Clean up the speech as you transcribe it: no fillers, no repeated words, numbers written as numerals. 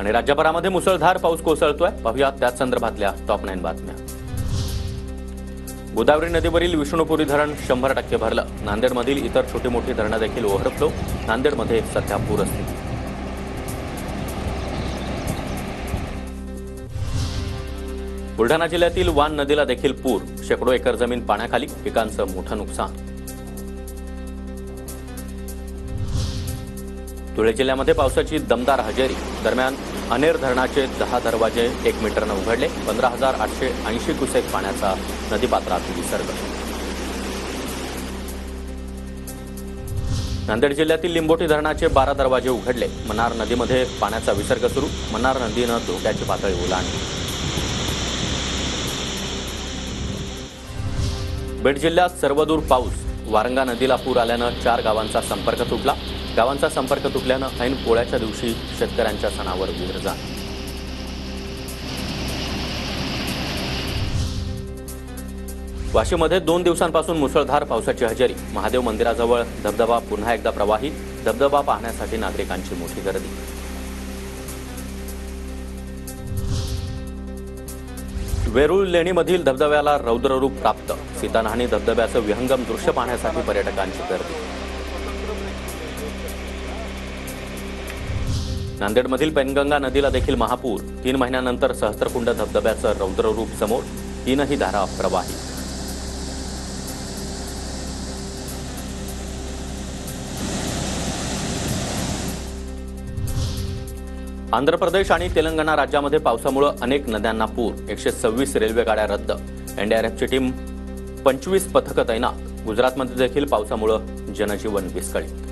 आणि राज्यभरामध्ये मुसळधार पाऊस कोसळतोय. पाहूया त्याच संदर्भातल्या टॉप 9 बातम्या. गोदावरी नदीवरील विष्णुपुरी धरण 100% भरलं. नांदेडमधील इतर छोटी मोठी धरणं देखील ओव्हरफ्लो. नांदेडमध्ये सध्या पूरस्थिती. बुलढाणा जिल्ह्यातील वान नदीला देखील पूर. शेकडो एकर जमीन पाण्याखाली. पिकांचं मोठं नुकसान. धुळे जिल्ह्यामध्ये पावसाची दमदार हजेरी. दरम्यान अनेर धरणाचे 10 दरवाजे 1 मीटरनं उघडले. 15,880 क्युसेक पाण्याचा नदीपात्रात विसर्ग. नांदेड जिल्ह्यातील लिंबोटी धरणाचे 12 दरवाजे उघडले. मन्नार नदीमध्ये पाण्याचा विसर्ग सुरू. मन्नार नदीनं धोक्याची पातळी ओलांडली. बीड जिल्ह्यात सर्वदूर पाऊस. वारंगा नदीला पूर आल्यानं 4 गावांचा संपर्क तुटला. गावांचा संपर्क तुटल्यानं ऐन पोळ्याच्या दिवशी शेतकऱ्यांच्या सणावर विरजण. वाशीमध्ये 2 दिवसांपासून मुसळधार पावसाची हजेरी. महादेव मंदिराजवळ धबधबा पुन्हा एकदा प्रवाहित. धबधबा पाहण्यासाठी नागरिकांची मोठी गर्दी. वेरूळ लेणीमधील धबधब्याला रौद्ररूप प्राप्त. सीतानहानी धबधब्याचं विहंगम दृश्य पाहण्यासाठी पर्यटकांची गर्दी. नांदेडमधील पेनगंगा नदीला देखील महापूर. 3 महिन्यानंतर सहस्त्रकुंड धबधब्याचं रौद्ररूप समोर. 3ही धारा प्रवाहित. आंध्र प्रदेश आणि तेलंगणा राज्यामध्ये पावसामुळे अनेक नद्यांना पूर. 126 रेल्वे गाड्या रद्द. एनडीआरएफची टीम 25 पथकं तैनात. गुजरातमध्ये देखील पावसामुळे जनजीवन विस्कळीत.